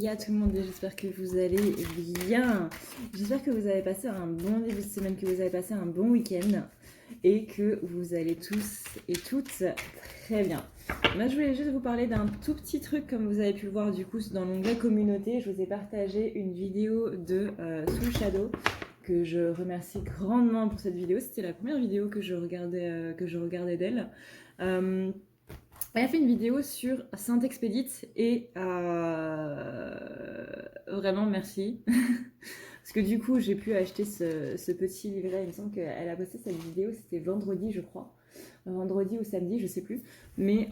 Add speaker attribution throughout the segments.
Speaker 1: à tout le monde, j'espère que vous allez bien. J'espère que vous avez passé un bon début de semaine, que vous avez passé un bon week-end et que vous allez tous et toutes très bien. Moi, je voulais juste vous parler d'un tout petit truc, comme vous avez pu le voir du coup dans l'onglet communauté. Je vous ai partagé une vidéo de Soul Shadow que je remercie grandement pour cette vidéo. C'était la première vidéo que je regardais d'elle. Elle a fait une vidéo sur Saint-Expédite et vraiment merci. Parce que du coup, j'ai pu acheter ce petit livret. Il me semble qu'elle a posté cette vidéo, c'était vendredi, je crois. Vendredi ou samedi, je sais plus. Mais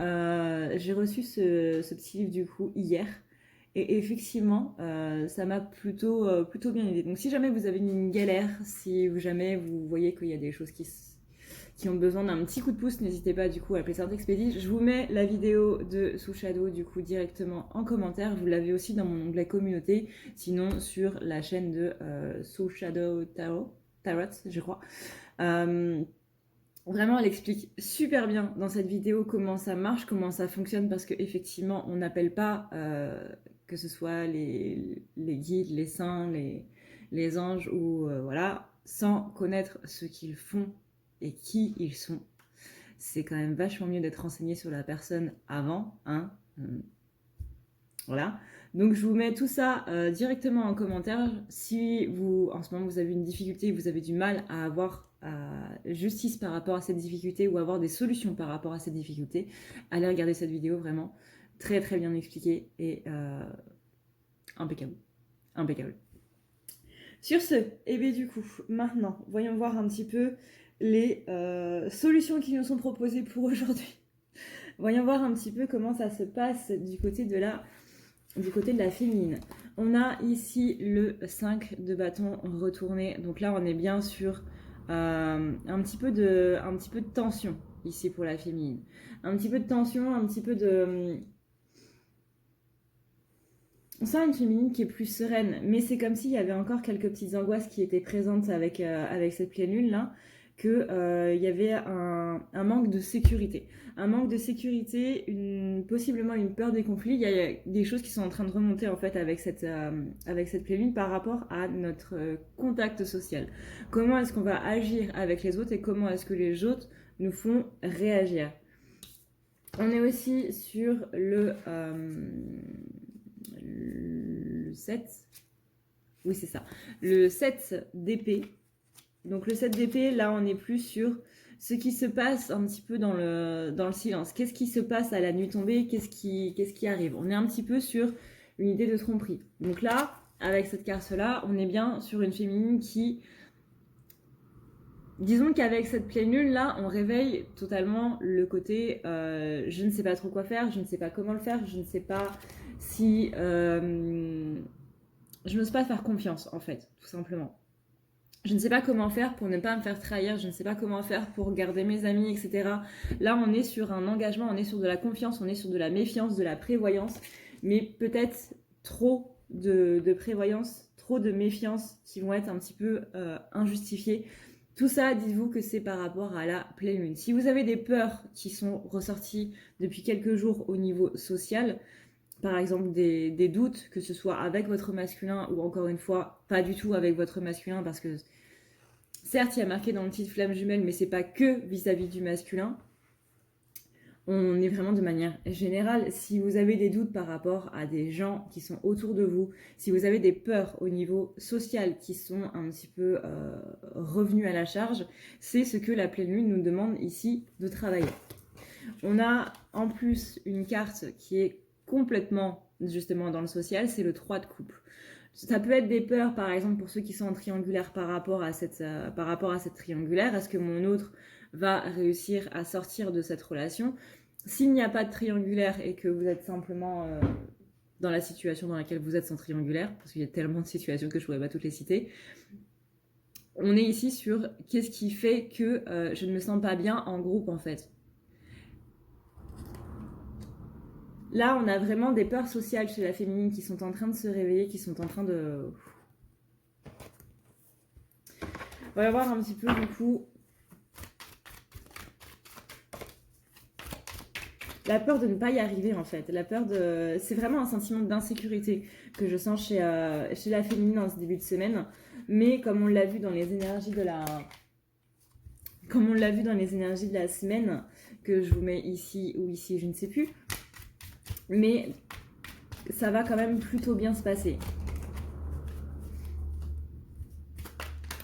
Speaker 1: j'ai reçu ce petit livre du coup hier. Et effectivement, ça m'a plutôt bien aidé. Donc si jamais vous avez une galère, si jamais vous voyez qu'il y a des choses qui ont besoin d'un petit coup de pouce, n'hésitez pas du coup à appeler Saint-Expédite. Je vous mets la vidéo de Soul Shadow du coup directement en commentaire. Vous l'avez aussi dans mon onglet communauté, sinon sur la chaîne de Soul Shadow Tarot, je crois. Vraiment, elle explique super bien dans cette vidéo comment ça marche, comment ça fonctionne, parce qu'effectivement, on n'appelle pas, que ce soit les guides, les saints, les anges, ou voilà, sans connaître ce qu'ils font et qui ils sont. C'est quand même vachement mieux d'être renseigné sur la personne avant, hein. Voilà. Donc je vous mets tout ça directement en commentaire. Si vous, en ce moment, vous avez une difficulté, vous avez du mal à avoir justice par rapport à cette difficulté ou avoir des solutions par rapport à cette difficulté, allez regarder cette vidéo, vraiment très très bien expliquée et impeccable. Impeccable. Sur ce, et bien du coup, maintenant, voyons voir un petit peu les solutions qui nous sont proposées pour aujourd'hui. Voyons voir un petit peu comment ça se passe du côté de la féminine. On a ici le 5 de bâton retourné. Donc là, on est bien sur un petit peu de tension ici pour la féminine. Un petit peu de tension, un petit peu de... On sent une féminine qui est plus sereine, mais c'est comme s'il y avait encore quelques petites angoisses qui étaient présentes avec cette pleine lune là, qu'il y avait un manque de sécurité. Un manque de sécurité, possiblement une peur des conflits. Il y a des choses qui sont en train de remonter en fait avec cette pleine lune par rapport à notre contact social. Comment est-ce qu'on va agir avec les autres et comment est-ce que les autres nous font réagir. On est aussi sur le 7. Oui, c'est ça. Le 7 d'épée. Donc le 7 d'épée, là, on est plus sur ce qui se passe un petit peu dans le silence. Qu'est-ce qui se passe à la nuit tombée? Qu'est-ce qui arrive? On est un petit peu sur une idée de tromperie. Donc là, avec cette carte-là, on est bien sur une féminine qui... Disons qu'avec cette pleine lune là, on réveille totalement le côté je ne sais pas trop quoi faire, je ne sais pas comment le faire, je ne sais pas si je n'ose pas faire confiance en fait, tout simplement. Je ne sais pas comment faire pour ne pas me faire trahir, je ne sais pas comment faire pour garder mes amis, etc. Là, on est sur un engagement, on est sur de la confiance, on est sur de la méfiance, de la prévoyance, mais peut-être trop de prévoyance, trop de méfiance qui vont être un petit peu injustifiées. Tout ça, dites-vous que c'est par rapport à la pleine lune. Si vous avez des peurs qui sont ressorties depuis quelques jours au niveau social, par exemple des doutes, que ce soit avec votre masculin ou encore une fois, pas du tout avec votre masculin, parce que certes, il y a marqué dans le titre flamme jumelle, mais c'est pas que vis-à-vis du masculin. On est vraiment de manière générale. Si vous avez des doutes par rapport à des gens qui sont autour de vous, si vous avez des peurs au niveau social qui sont un petit peu revenues à la charge, c'est ce que la pleine lune nous demande ici de travailler. On a en plus une carte qui est complètement justement dans le social, c'est le 3 de coupe. Ça peut être des peurs, par exemple, pour ceux qui sont en triangulaire par rapport à cette triangulaire. Est-ce que mon autre va réussir à sortir de cette relation? S'il n'y a pas de triangulaire et que vous êtes simplement dans la situation dans laquelle vous êtes sans triangulaire, parce qu'il y a tellement de situations que je ne pourrais pas toutes les citer, on est ici sur qu'est-ce qui fait que je ne me sens pas bien en groupe en fait. Là, on a vraiment des peurs sociales chez la féminine qui sont en train de se réveiller, qui sont en train de... On va voir un petit peu du coup la peur de ne pas y arriver en fait. La peur de... C'est vraiment un sentiment d'insécurité que je sens chez la féminine en ce début de semaine. Mais comme on l'a vu dans les énergies de la... Comme on l'a vu dans les énergies de la semaine, que je vous mets ici ou ici, je ne sais plus. Mais ça va quand même plutôt bien se passer.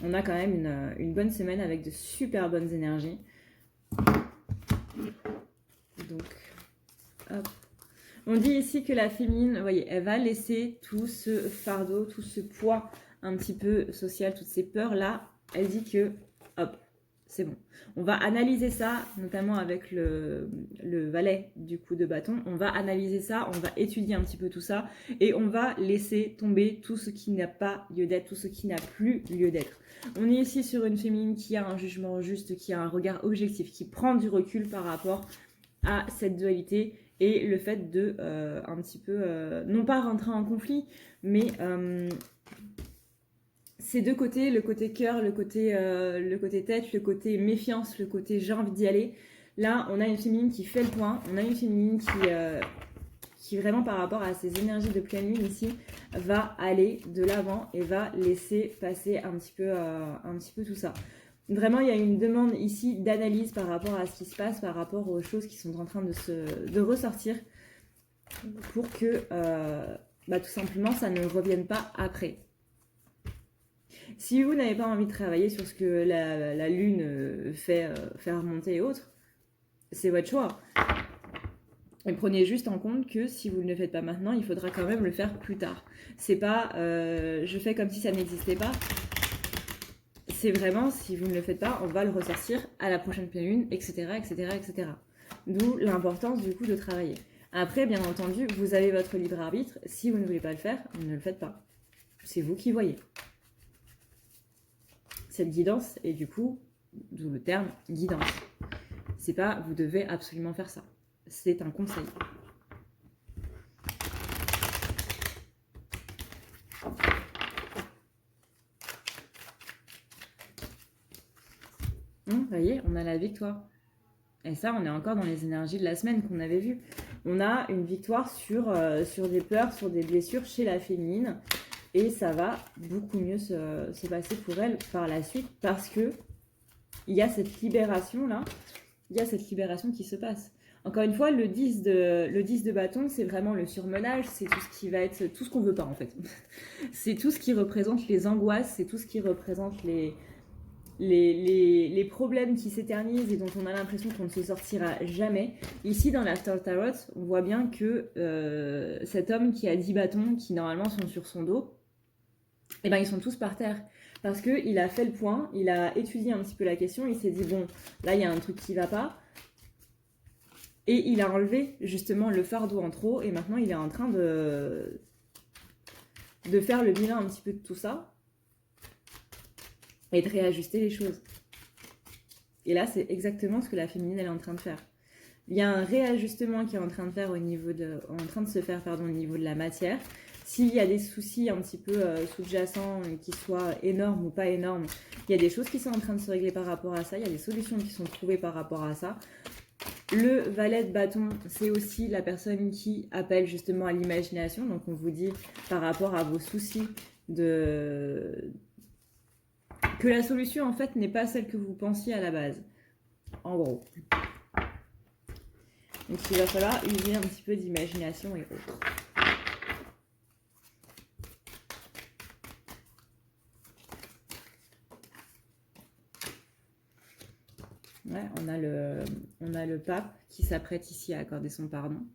Speaker 1: On a quand même une bonne semaine avec de super bonnes énergies. Donc, hop. On dit ici que la féminine, vous voyez, elle va laisser tout ce fardeau, tout ce poids un petit peu social, toutes ces peurs-là. Elle dit que, hop, c'est bon. On va analyser ça, notamment avec le valet du coup de bâton. On va analyser ça, on va étudier un petit peu tout ça et on va laisser tomber tout ce qui n'a pas lieu d'être, tout ce qui n'a plus lieu d'être. On est ici sur une féminine qui a un jugement juste, qui a un regard objectif, qui prend du recul par rapport à cette dualité et le fait de un petit peu, non pas rentrer en conflit, mais ces deux côtés, le côté cœur, le côté tête, le côté méfiance, le côté j'ai envie d'y aller. Là, on a une féminine qui fait le point, on a une féminine qui vraiment par rapport à ces énergies de pleine lune ici, va aller de l'avant et va laisser passer un petit peu tout ça. Vraiment, il y a une demande ici d'analyse par rapport à ce qui se passe, par rapport aux choses qui sont en train de ressortir pour que tout simplement ça ne revienne pas après. Si vous n'avez pas envie de travailler sur ce que la lune fait remonter et autres, c'est votre choix. Et prenez juste en compte que si vous ne le faites pas maintenant, il faudra quand même le faire plus tard. C'est pas je fais comme si ça n'existait pas. C'est vraiment, si vous ne le faites pas, on va le ressortir à la prochaine pleine lune, etc., etc., etc. D'où l'importance du coup de travailler. Après, bien entendu, vous avez votre libre arbitre. Si vous ne voulez pas le faire, ne le faites pas. C'est vous qui voyez. Cette guidance, et du coup, d'où le terme guidance. C'est pas, vous devez absolument faire ça. C'est un conseil. Vous voyez, on a la victoire. Et ça, on est encore dans les énergies de la semaine qu'on avait vues. On a une victoire sur des peurs, sur des blessures chez la féminine. Et ça va beaucoup mieux se passer pour elle par la suite parce que il y a cette libération là. Il y a cette libération qui se passe. Encore une fois, le 10 de bâton, c'est vraiment le surmenage, c'est tout ce qui va être, tout ce qu'on veut pas en fait. C'est tout ce qui représente les angoisses, c'est tout ce qui représente les problèmes qui s'éternisent et dont on a l'impression qu'on ne se sortira jamais. Ici, dans l'After Tarot, on voit bien que cet homme qui a 10 bâtons, qui normalement sont sur son dos, eh ben, ils sont tous par terre. Parce qu'il a fait le point, il a étudié un petit peu la question, il s'est dit, bon, là, il y a un truc qui ne va pas. Et il a enlevé justement le fardeau en trop, et maintenant, il est en train de faire le bilan un petit peu de tout ça, et de réajuster les choses. Et là, c'est exactement ce que la féminine, elle est en train de faire. Il y a un réajustement qui est en train de se faire au niveau de la matière. S'il y a des soucis un petit peu sous-jacents, qui soient énormes ou pas énormes, il y a des choses qui sont en train de se régler par rapport à ça, il y a des solutions qui sont trouvées par rapport à ça. Le valet de bâton, c'est aussi la personne qui appelle justement à l'imagination. Donc on vous dit par rapport à vos soucis que la solution en fait n'est pas celle que vous pensiez à la base. En gros. Donc il va falloir user un petit peu d'imagination et autres. Ouais, on a le pape qui s'apprête ici à accorder son pardon.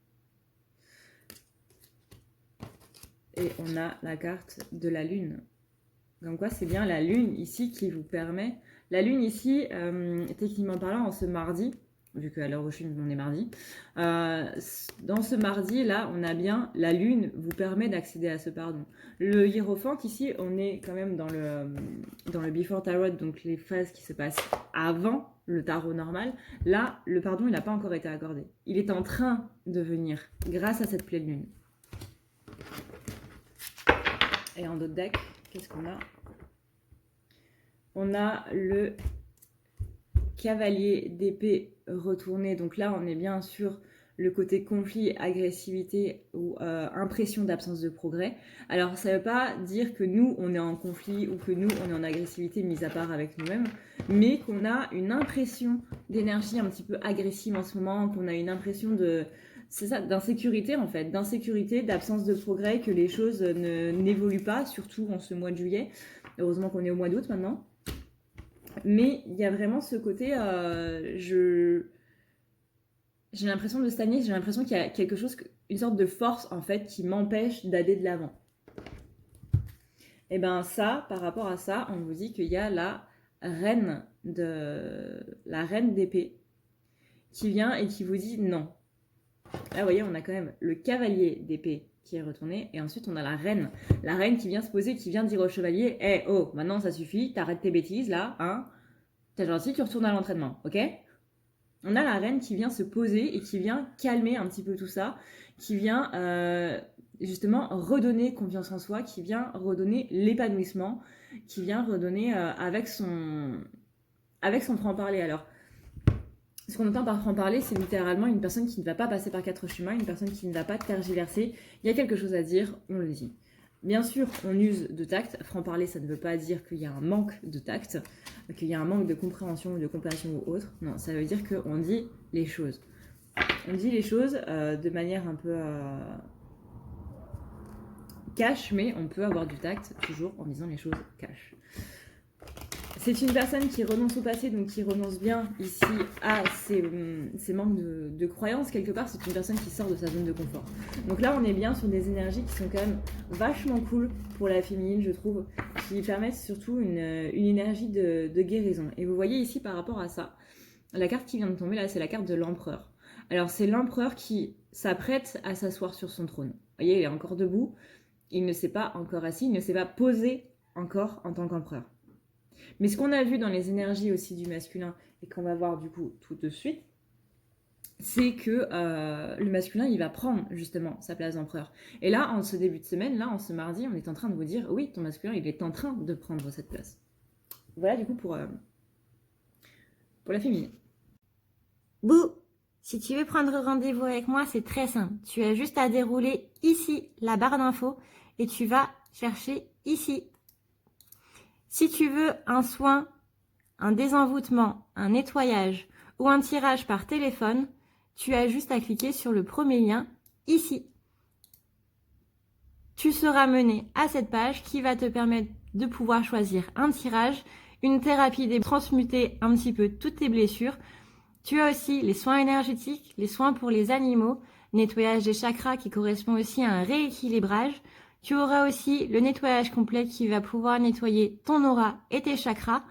Speaker 1: Et on a la carte de la lune. Comme quoi, c'est bien la lune ici qui vous permet... La lune ici, techniquement parlant, en ce mardi, vu qu'à l'heure où je suis, on est mardi, dans ce mardi, là, on a bien la lune vous permet d'accéder à ce pardon. Le hiérophante, ici, on est quand même dans le before tarot, donc les phases qui se passent avant le tarot normal. Là, le pardon, il n'a pas encore été accordé. Il est en train de venir grâce à cette pleine lune. Et en d'autres decks, qu'est-ce qu'on a? On a le cavalier d'épée retourné. Donc là, on est bien sur le côté conflit, agressivité ou impression d'absence de progrès. Alors ça ne veut pas dire que nous on est en conflit ou que nous on est en agressivité mis à part avec nous-mêmes, mais qu'on a une impression d'énergie un petit peu agressive en ce moment, qu'on a une impression de... C'est ça, d'insécurité en fait, d'insécurité, d'absence de progrès, que les choses n'évoluent pas, surtout en ce mois de juillet. Heureusement qu'on est au mois d'août maintenant. Mais il y a vraiment ce côté, j'ai l'impression de stagner, j'ai l'impression qu'il y a quelque chose, une sorte de force en fait qui m'empêche d'aller de l'avant. Et bien ça, par rapport à ça, on vous dit qu'il y a la reine d'épée qui vient et qui vous dit non. Là, vous voyez, on a quand même le cavalier d'épée qui est retourné et ensuite on a la reine qui vient se poser, qui vient dire au chevalier, hey, oh, maintenant ça suffit, t'arrêtes tes bêtises là, hein, t'es gentil, tu retournes à l'entraînement, ok? On a la reine qui vient se poser et qui vient calmer un petit peu tout ça, qui vient justement redonner confiance en soi, qui vient redonner l'épanouissement, qui vient redonner avec son franc-parler. Alors, ce qu'on entend par franc-parler, c'est littéralement une personne qui ne va pas passer par 4 chemins, une personne qui ne va pas tergiverser. Il y a quelque chose à dire, on le dit. Bien sûr, on use de tact. Franc-parler, ça ne veut pas dire qu'il y a un manque de tact, qu'il y a un manque de compréhension ou de compassion ou autre. Non, ça veut dire qu'on dit les choses. On dit les choses de manière un peu cash, mais on peut avoir du tact toujours en disant les choses cash. C'est une personne qui renonce au passé, donc qui renonce bien ici à ses manques de croyances. Quelque part, c'est une personne qui sort de sa zone de confort. Donc là, on est bien sur des énergies qui sont quand même vachement cool pour la féminine, je trouve, qui permettent surtout une énergie de guérison. Et vous voyez ici, par rapport à ça, la carte qui vient de tomber là, c'est la carte de l'empereur. Alors, c'est l'empereur qui s'apprête à s'asseoir sur son trône. Vous voyez, il est encore debout, il ne s'est pas encore assis, il ne s'est pas posé encore en tant qu'empereur. Mais ce qu'on a vu dans les énergies aussi du masculin, et qu'on va voir du coup tout de suite, c'est que le masculin, il va prendre justement sa place d'empereur. Et là, en ce début de semaine, là, en ce mardi, on est en train de vous dire, oui, ton masculin, il est en train de prendre cette place. Voilà du coup pour la féminine.
Speaker 2: Bouh! Si tu veux prendre rendez-vous avec moi, c'est très simple. Tu as juste à dérouler ici la barre d'infos et tu vas chercher ici. Si tu veux un soin, un désenvoûtement, un nettoyage ou un tirage par téléphone, tu as juste à cliquer sur le premier lien ici. Tu seras mené à cette page qui va te permettre de pouvoir choisir un tirage, une thérapie transmuter un petit peu toutes tes blessures. Tu as aussi les soins énergétiques, les soins pour les animaux, nettoyage des chakras qui correspond aussi à un rééquilibrage. Tu auras aussi le nettoyage complet qui va pouvoir nettoyer ton aura et tes chakras.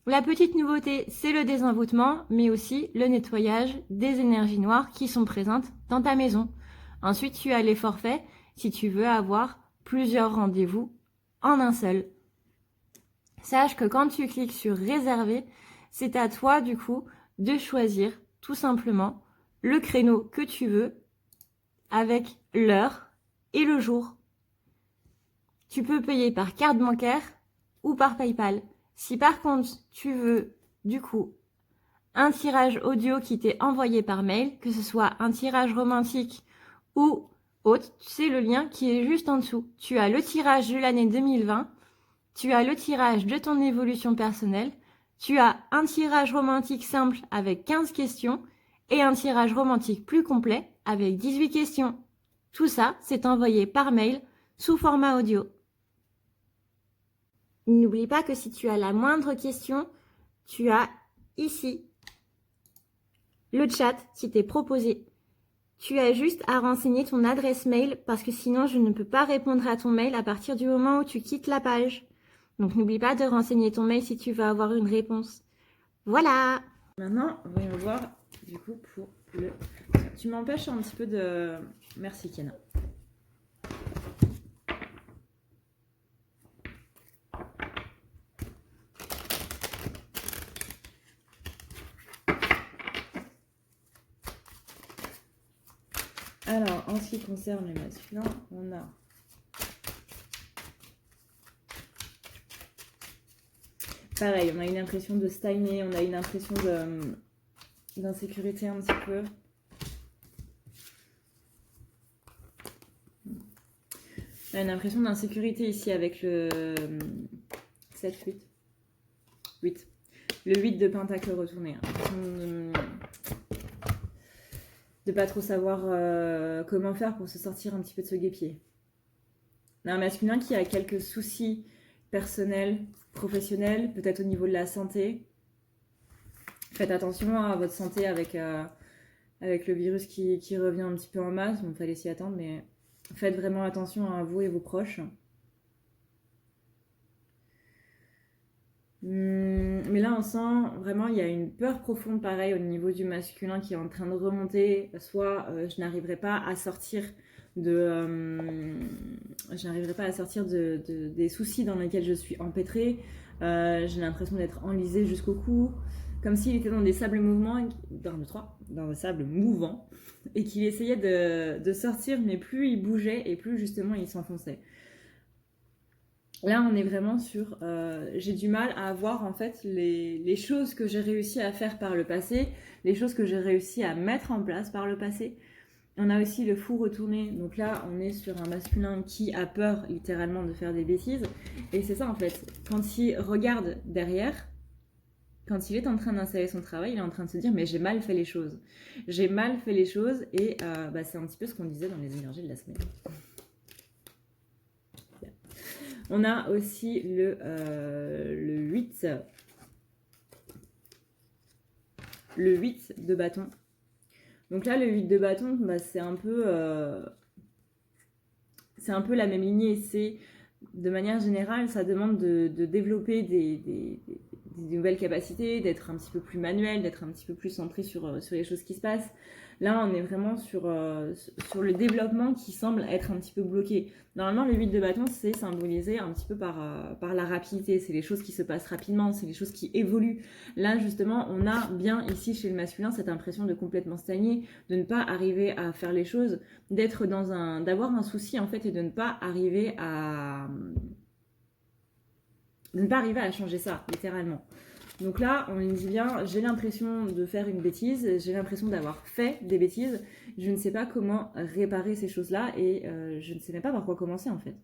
Speaker 2: La petite nouveauté, c'est le désenvoûtement, mais aussi le nettoyage des énergies noires qui sont présentes dans ta maison. Ensuite, tu as les forfaits si tu veux avoir plusieurs rendez-vous en un seul. Sache que quand tu cliques sur réserver, c'est à toi du coup de choisir tout simplement le créneau que tu veux avec l'heure et le jour. Tu peux payer par carte bancaire ou par PayPal. Si par contre tu veux du coup un tirage audio qui t'est envoyé par mail, que ce soit un tirage romantique ou autre, c'est le lien qui est juste en dessous. Tu as le tirage de l'année 2020, tu as le tirage de ton évolution personnelle, tu as un tirage romantique simple avec 15 questions et un tirage romantique plus complet avec 18 questions. Tout ça, c'est envoyé par mail sous format audio. N'oublie pas que si tu as la moindre question, tu as ici le chat qui t'est proposé. Tu as juste à renseigner ton adresse mail parce que sinon je ne peux pas répondre à ton mail à partir du moment où tu quittes la page. Donc n'oublie pas de renseigner ton mail si tu veux avoir une réponse. Voilà!
Speaker 1: Maintenant, voyons voir du coup pour le... Tu m'empêches un petit peu de... Merci Kiana. Alors, en ce qui concerne les masculins, on a pareil, on a une impression de stagner, on a une impression d'insécurité un petit peu. On a une impression d'insécurité ici avec le 7, 8. 8. Le 8 de pentacle retourné. De pas trop savoir comment faire pour se sortir un petit peu de ce guêpier. On a un masculin qui a quelques soucis personnels, professionnels, peut-être au niveau de la santé. Faites attention à votre santé avec le virus qui revient un petit peu en masse. Bon, il fallait s'y attendre, mais faites vraiment attention à vous et vos proches. Mais là, on sent vraiment, il y a une peur profonde, pareil, au niveau du masculin qui est en train de remonter. Soit je n'arriverai pas à sortir des soucis dans lesquels je suis empêtrée. J'ai l'impression d'être enlisée jusqu'au cou, comme s'il était dans des sables mouvants, dans des sables mouvants, et qu'il essayait de sortir, mais plus il bougeait et plus justement il s'enfonçait. Là, on est vraiment sur... j'ai du mal à voir en fait les choses que j'ai réussi à faire par le passé, les choses que j'ai réussi à mettre en place par le passé. On a aussi le fou retourné. Donc là, on est sur un masculin qui a peur littéralement de faire des bêtises. Et c'est ça en fait. Quand il regarde derrière, quand il est en train d'installer son travail, il est en train de se dire mais j'ai mal fait les choses. J'ai mal fait les choses et c'est un petit peu ce qu'on disait dans les énergies de la semaine. On a aussi le 8. Le 8 de bâton. Donc là, le 8 de bâton, c'est un peu la même lignée. C'est, de manière générale, ça demande de développer des nouvelles capacités, d'être un petit peu plus manuel, d'être un petit peu plus centré sur les choses qui se passent. Là, on est vraiment sur le développement qui semble être un petit peu bloqué. Normalement, le 8 de bâton, c'est symbolisé un petit peu par la rapidité. C'est les choses qui se passent rapidement, c'est les choses qui évoluent. Là, justement, on a bien ici chez le masculin cette impression de complètement stagner, de ne pas arriver à faire les choses, d'avoir un souci en fait et de ne pas arriver à changer ça, littéralement. Donc là, on dit bien, j'ai l'impression de faire une bêtise, j'ai l'impression d'avoir fait des bêtises, je ne sais pas comment réparer ces choses-là et je ne sais même pas par quoi commencer en fait.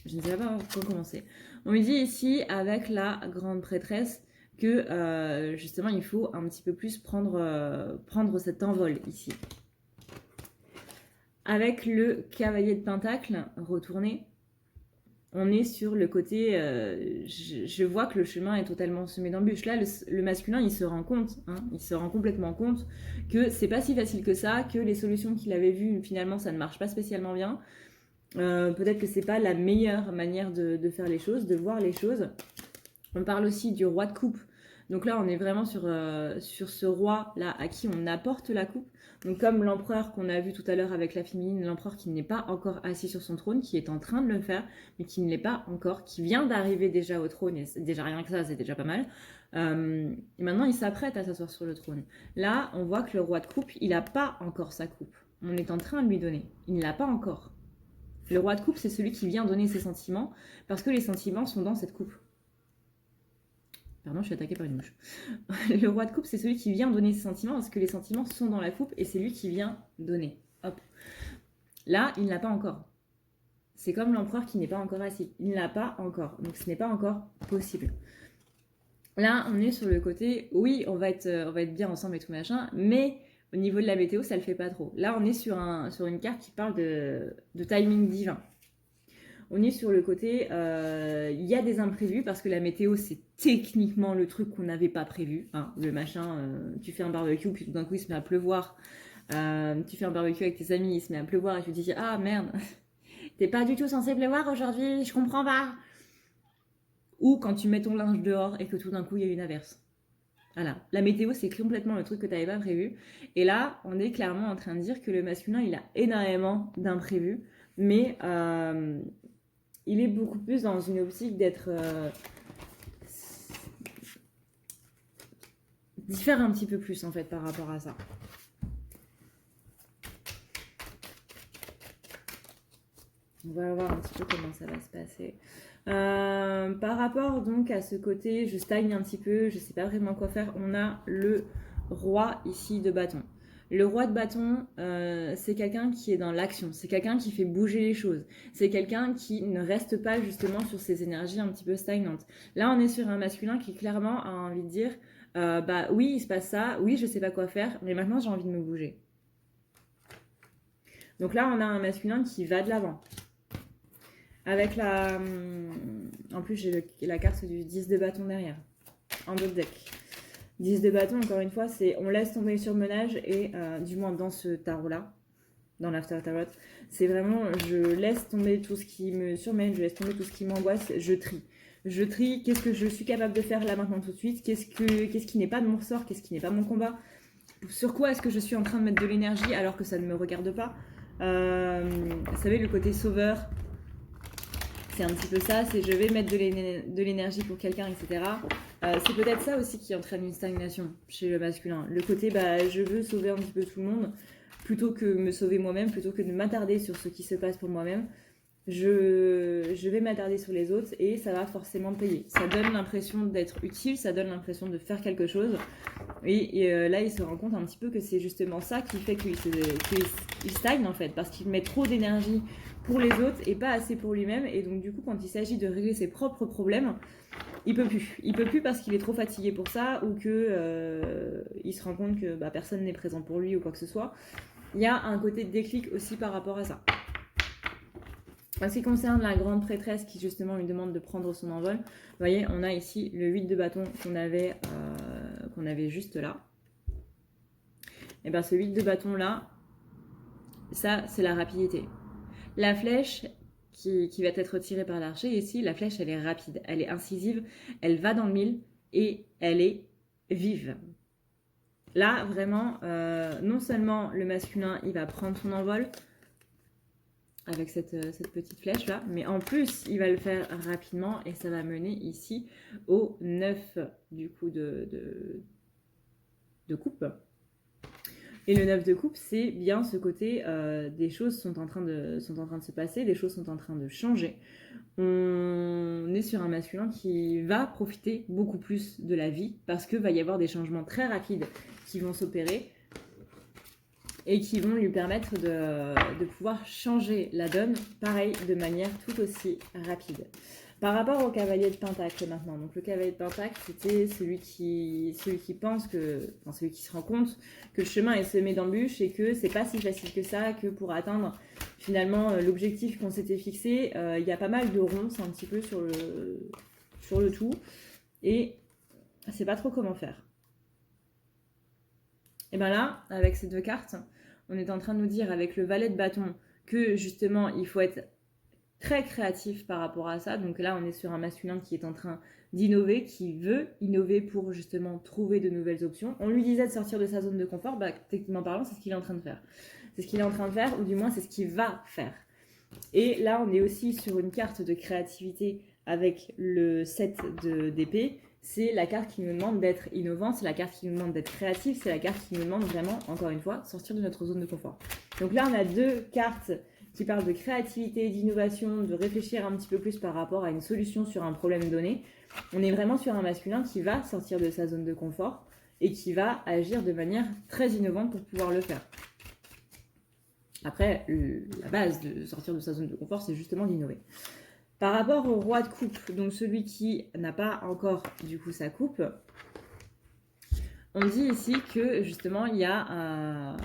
Speaker 1: Je ne sais pas par quoi commencer. On lui dit ici, avec la grande prêtresse, que justement, il faut un petit peu plus prendre cet envol ici. Avec le cavalier de pentacle retourné, on est sur le côté, je vois que le chemin est totalement semé d'embûches. Là, le masculin, il se rend compte, il se rend complètement compte que c'est pas si facile que ça, que les solutions qu'il avait vues, finalement, ça ne marche pas spécialement bien. Peut-être que c'est pas la meilleure manière de faire les choses, de voir les choses. On parle aussi du roi de coupe. Donc là, on est vraiment sur ce roi-là à qui on apporte la coupe. Donc comme l'empereur qu'on a vu tout à l'heure avec la féminine, l'empereur qui n'est pas encore assis sur son trône, qui est en train de le faire, mais qui ne l'est pas encore, qui vient d'arriver déjà au trône, et déjà rien que ça, c'est déjà pas mal. Et maintenant, il s'apprête à s'asseoir sur le trône. Là, on voit que le roi de coupe, il n'a pas encore sa coupe. On est en train de lui donner. Il ne l'a pas encore. Le roi de coupe, c'est celui qui vient donner ses sentiments, parce que les sentiments sont dans cette coupe. Pardon, je suis attaquée par une mouche. Le roi de coupe, c'est celui qui vient donner ses sentiments parce que les sentiments sont dans la coupe et c'est lui qui vient donner. Hop. Là, il ne l'a pas encore. C'est comme l'empereur qui n'est pas encore assis. Il ne l'a pas encore. Donc, ce n'est pas encore possible. Là, on est sur le côté, oui, on va être bien ensemble et tout machin, mais au niveau de la météo, ça ne le fait pas trop. Là, on est sur une carte qui parle de timing divin. On est sur le côté, il y a des imprévus parce que la météo, c'est techniquement le truc qu'on n'avait pas prévu. Le machin, tu fais un barbecue, puis tout d'un coup, il se met à pleuvoir. Tu fais un barbecue avec tes amis, il se met à pleuvoir et tu te dis, ah merde, t'es pas du tout censé pleuvoir aujourd'hui, je comprends pas. Ou quand tu mets ton linge dehors et que tout d'un coup, il y a une averse. Voilà, la météo, c'est complètement le truc que tu n'avais pas prévu. Et là, on est clairement en train de dire que le masculin, il a énormément d'imprévus, mais il est beaucoup plus dans une optique d'être... d'y faire un petit peu plus, en fait, par rapport à ça. On va voir un petit peu comment ça va se passer. Par rapport donc à ce côté, je stagne un petit peu, je sais pas vraiment quoi faire. On a le roi ici de bâton. Le roi de bâton, c'est quelqu'un qui est dans l'action, c'est quelqu'un qui fait bouger les choses, c'est quelqu'un qui ne reste pas justement sur ses énergies un petit peu stagnantes. Là, on est sur un masculin qui clairement a envie de dire, bah oui, il se passe ça, oui, je sais pas quoi faire, mais maintenant j'ai envie de me bouger. Donc là, on a un masculin qui va de l'avant. Avec la... En plus, j'ai la carte du 10 de bâton derrière, en d'autres deck. 10 de bâton, encore une fois, c'est on laisse tomber le surmenage et du moins dans ce tarot-là, dans l'After Tarot, c'est vraiment je laisse tomber tout ce qui me surmène, je laisse tomber tout ce qui m'angoisse, je trie. Je trie qu'est-ce que je suis capable de faire là maintenant tout de suite, qu'est-ce qui n'est pas de mon ressort, qu'est-ce qui n'est pas mon combat, sur quoi est-ce que je suis en train de mettre de l'énergie alors que ça ne me regarde pas. Vous savez, le côté sauveur, c'est un petit peu ça, c'est je vais mettre de l'énergie pour quelqu'un, etc. C'est peut-être ça aussi qui entraîne une stagnation chez le masculin. Le côté, bah, je veux sauver un petit peu tout le monde, plutôt que me sauver moi-même, plutôt que de m'attarder sur ce qui se passe pour moi-même. Je vais m'attarder sur les autres et ça va forcément payer. Ça donne l'impression d'être utile, ça donne l'impression de faire quelque chose. Et là, il se rend compte un petit peu que c'est justement ça qui fait qu'il stagne en fait, parce qu'il met trop d'énergie pour les autres et pas assez pour lui-même. Et donc du coup, quand il s'agit de régler ses propres problèmes, il peut plus. Il peut plus parce qu'il est trop fatigué pour ça ou que il se rend compte que bah, personne n'est présent pour lui ou quoi que ce soit. Il y a un côté de déclic aussi par rapport à ça. En ce qui concerne la grande prêtresse qui justement lui demande de prendre son envol, vous voyez, on a ici le 8 de bâton qu'on avait juste là. Et bien ce 8 de bâton là, ça c'est la rapidité. La flèche qui va être tirée par l'archer, ici la flèche elle est rapide, elle est incisive, elle va dans le mille et elle est vive. Là vraiment, non seulement le masculin il va prendre son envol, avec cette petite flèche là, mais en plus il va le faire rapidement et ça va mener ici au 9 du coup de coupe. Et le 9 de coupe, c'est bien ce côté des choses sont en train de se passer, les choses sont en train de changer. On est sur un masculin qui va profiter beaucoup plus de la vie parce que va y avoir des changements très rapides qui vont s'opérer et qui vont lui permettre de pouvoir changer la donne, pareil, de manière tout aussi rapide. Par rapport au cavalier de Pentacle maintenant, donc le cavalier de Pentacle, c'était celui qui pense que, enfin celui qui se rend compte que le chemin est semé d'embûches et que c'est pas si facile que ça, que pour atteindre finalement l'objectif qu'on s'était fixé, il y a pas mal de ronces un petit peu sur le tout, et c'est pas trop comment faire. Et bien là, avec ces deux cartes, on est en train de nous dire avec le valet de bâton que justement il faut être très créatif par rapport à ça. Donc là, on est sur un masculin qui est en train d'innover, qui veut innover pour justement trouver de nouvelles options. On lui disait de sortir de sa zone de confort, bah, techniquement parlant, c'est ce qu'il est en train de faire. C'est ce qu'il est en train de faire, ou du moins c'est ce qu'il va faire. Et là, on est aussi sur une carte de créativité avec le 7 d'épée. C'est la carte qui nous demande d'être innovant, c'est la carte qui nous demande d'être créatif, c'est la carte qui nous demande vraiment, encore une fois, sortir de notre zone de confort. Donc là, on a deux cartes qui parlent de créativité, d'innovation, de réfléchir un petit peu plus par rapport à une solution sur un problème donné. On est vraiment sur un masculin qui va sortir de sa zone de confort et qui va agir de manière très innovante pour pouvoir le faire. Après, la base de sortir de sa zone de confort, c'est justement d'innover. Par rapport au roi de coupe, donc celui qui n'a pas encore du coup sa coupe, on dit ici que justement il y a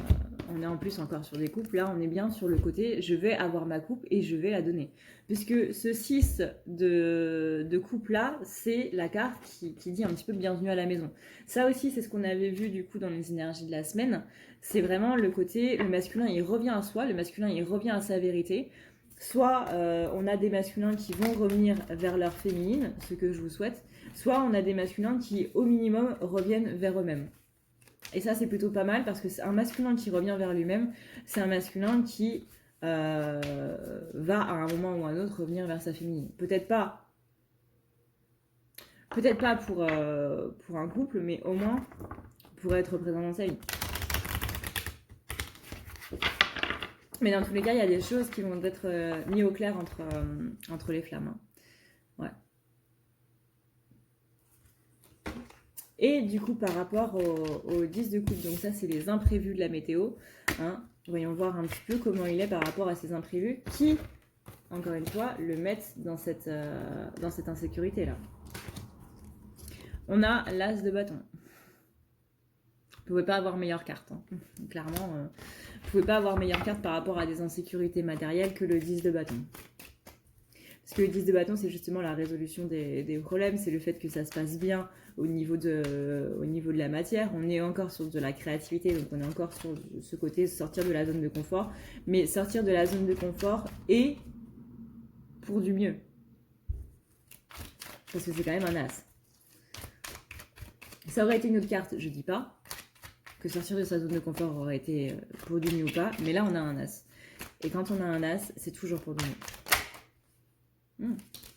Speaker 1: on est en plus encore sur des coupes, là on est bien sur le côté je vais avoir ma coupe et je vais la donner. Puisque ce 6 de coupe là, c'est la carte qui dit un petit peu bienvenue à la maison. Ça aussi c'est ce qu'on avait vu du coup dans les énergies de la semaine, c'est vraiment le côté, le masculin il revient à soi, le masculin il revient à sa vérité. Soit on a des masculins qui vont revenir vers leur féminine, ce que je vous souhaite, soit on a des masculins qui au minimum reviennent vers eux-mêmes. Et ça c'est plutôt pas mal parce que c'est un masculin qui revient vers lui-même, c'est un masculin qui va à un moment ou à un autre revenir vers sa féminine. Peut-être pas pour un couple, mais au moins pour être présent dans sa vie. Mais dans tous les cas, il y a des choses qui vont être mises au clair entre les flammes. Ouais. Et du coup, par rapport au 10 de coupe, donc ça, c'est les imprévus de la météo. Hein. Voyons voir un petit peu comment il est par rapport à ces imprévus qui, encore une fois, le mettent dans cette insécurité-là. On a l'as de bâton. Vous ne pouvez pas avoir meilleure carte. Hein. Clairement, vous ne pouvez pas avoir meilleure carte par rapport à des insécurités matérielles que le 10 de bâton. Parce que le 10 de bâton, c'est justement la résolution des problèmes, c'est le fait que ça se passe bien au niveau de la matière. On est encore sur de la créativité, donc on est encore sur ce côté sortir de la zone de confort. Mais sortir de la zone de confort et pour du mieux. Parce que c'est quand même un as. Ça aurait été une autre carte, je dis pas que sortir de sa zone de confort aurait été pour du mieux ou pas, mais là on a un as. Et quand on a un as, c'est toujours pour du mieux.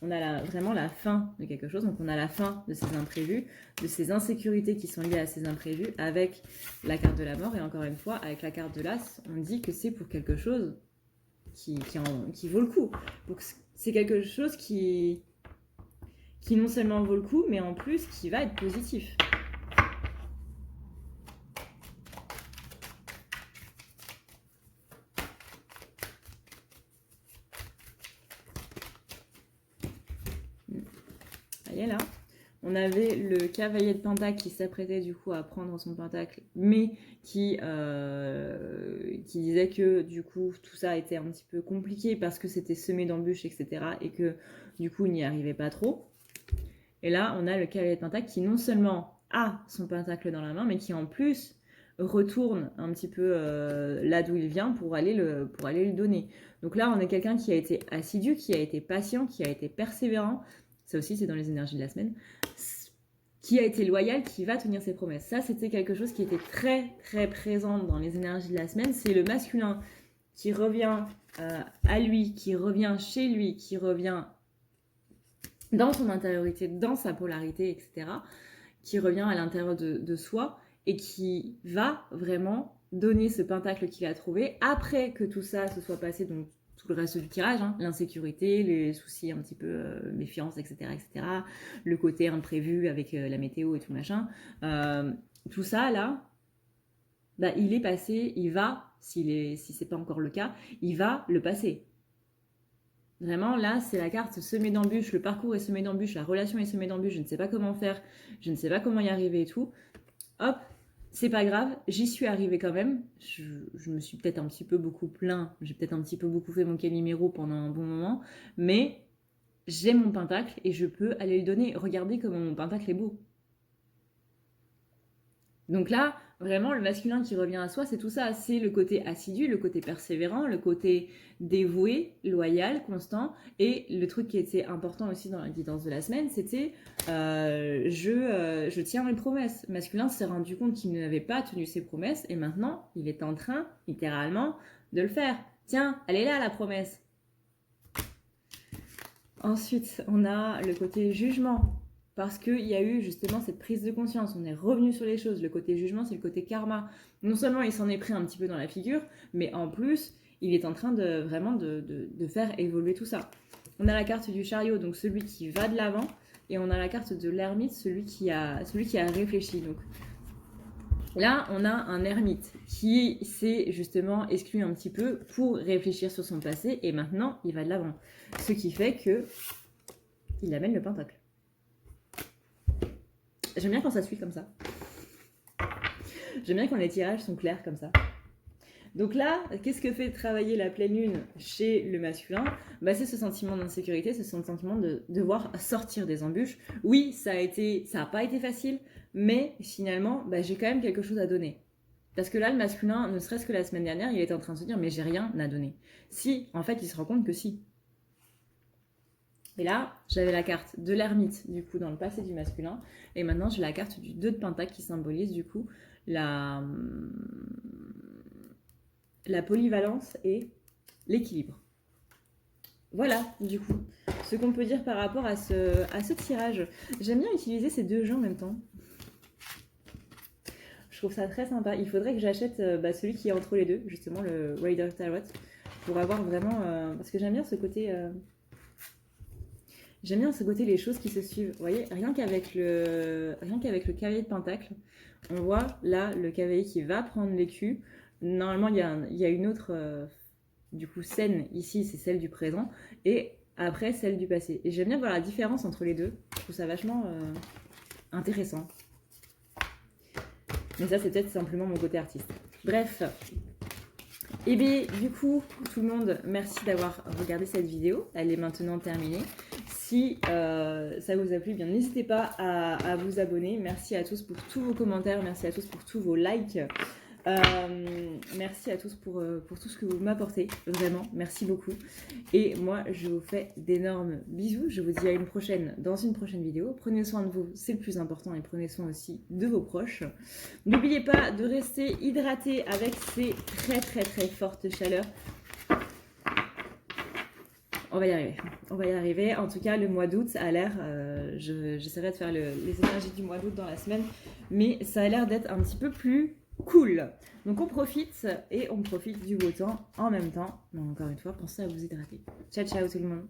Speaker 1: On a vraiment la fin de quelque chose, donc on a la fin de ces imprévus, de ces insécurités qui sont liées à ces imprévus avec la carte de la mort, et encore une fois, avec la carte de l'as, on dit que c'est pour quelque chose qui vaut le coup. Donc c'est quelque chose qui non seulement vaut le coup, mais en plus qui va être positif. Là, on avait le cavalier de pentacle qui s'apprêtait du coup à prendre son pentacle, mais qui disait que du coup tout ça était un petit peu compliqué parce que c'était semé d'embûches, etc. et que du coup il n'y arrivait pas trop. Et là, on a le cavalier de pentacle qui non seulement a son pentacle dans la main, mais qui en plus retourne un petit peu là d'où il vient pour aller le donner. Donc là, on est quelqu'un qui a été assidu, qui a été patient, qui a été persévérant. Ça aussi, c'est dans les énergies de la semaine. Qui a été loyal, qui va tenir ses promesses. Ça, c'était quelque chose qui était très, très présent dans les énergies de la semaine. C'est le masculin qui revient à lui, qui revient chez lui, qui revient dans son intériorité, dans sa polarité, etc. Qui revient à l'intérieur de soi et qui va vraiment donner ce pentacle qu'il a trouvé après que tout ça se soit passé, donc tout le reste du tirage, hein, l'insécurité, les soucis un petit peu méfiance, etc., etc., le côté imprévu avec la météo et tout machin, tout ça là, bah, il est passé, il va, si c'est pas encore le cas, il va le passer. Vraiment, là, c'est la carte semée d'embûches, le parcours est semé d'embûches, la relation est semée d'embûches, je ne sais pas comment faire, je ne sais pas comment y arriver et tout. Hop, c'est pas grave, j'y suis arrivée quand même. Je me suis peut-être un petit peu beaucoup plaint, j'ai peut-être un petit peu beaucoup fait mon Calimero pendant un bon moment, mais j'ai mon pentacle et je peux aller le donner. Regardez comment mon pentacle est beau. Donc là, vraiment, le masculin qui revient à soi, c'est tout ça. C'est le côté assidu, le côté persévérant, le côté dévoué, loyal, constant. Et le truc qui était important aussi dans la guidance de la semaine, c'était je tiens mes promesses. Masculin s'est rendu compte qu'il n'avait pas tenu ses promesses et maintenant, il est en train, littéralement, de le faire. Tiens, elle est là la promesse. Ensuite, on a le côté jugement. Parce qu'il y a eu justement cette prise de conscience, on est revenu sur les choses. Le côté jugement, c'est le côté karma. Non seulement il s'en est pris un petit peu dans la figure, mais en plus, il est en train de vraiment de faire évoluer tout ça. On a la carte du chariot, donc celui qui va de l'avant, et on a la carte de l'ermite, celui qui a réfléchi. Donc là, on a un ermite qui s'est justement exclu un petit peu pour réfléchir sur son passé, et maintenant, il va de l'avant. Ce qui fait que il amène le pentacle. J'aime bien quand ça suit comme ça. J'aime bien quand les tirages sont clairs comme ça. Donc là, qu'est-ce que fait travailler la pleine lune chez le masculin ? Bah, c'est ce sentiment d'insécurité, ce sentiment de devoir sortir des embûches. Oui, ça n'a pas été facile, mais finalement, bah, j'ai quand même quelque chose à donner. Parce que là, le masculin, ne serait-ce que la semaine dernière, il était en train de se dire « mais j'ai rien à donner ». Si, en fait, il se rend compte que si. Et là, j'avais la carte de l'ermite, du coup, dans le passé du masculin. Et maintenant, j'ai la carte du 2 de pentacle qui symbolise, du coup, la polyvalence et l'équilibre. Voilà, du coup, ce qu'on peut dire par rapport à ce tirage. J'aime bien utiliser ces deux jeux en même temps. Je trouve ça très sympa. Il faudrait que j'achète celui qui est entre les deux, justement, le Rider Tarot, pour avoir vraiment... parce que j'aime bien ce côté... J'aime bien ce côté les choses qui se suivent. Vous voyez, rien qu'avec le cavalier de pentacle, on voit là le cavalier qui va prendre l'écu. Normalement, il y a une autre du coup scène ici, c'est celle du présent, et après celle du passé. Et j'aime bien voir la différence entre les deux. Je trouve ça vachement intéressant. Mais ça, c'est peut-être simplement mon côté artiste. Bref. Et bien, du coup, tout le monde, merci d'avoir regardé cette vidéo. Elle est maintenant terminée. Si ça vous a plu, bien n'hésitez pas à vous abonner. Merci à tous pour tous vos commentaires. Merci à tous pour tous vos likes. Merci à tous pour tout ce que vous m'apportez. Vraiment, merci beaucoup. Et moi, je vous fais d'énormes bisous. Je vous dis à une prochaine dans une prochaine vidéo. Prenez soin de vous, c'est le plus important. Et prenez soin aussi de vos proches. N'oubliez pas de rester hydraté avec ces très très très fortes chaleurs. On va y arriver. On va y arriver. En tout cas, le mois d'août a l'air... j'essaierai de faire les énergies du mois d'août dans la semaine. Mais ça a l'air d'être un petit peu plus cool. Donc on profite et on profite du beau temps en même temps. Donc encore une fois, pensez à vous hydrater. Ciao, ciao tout le monde.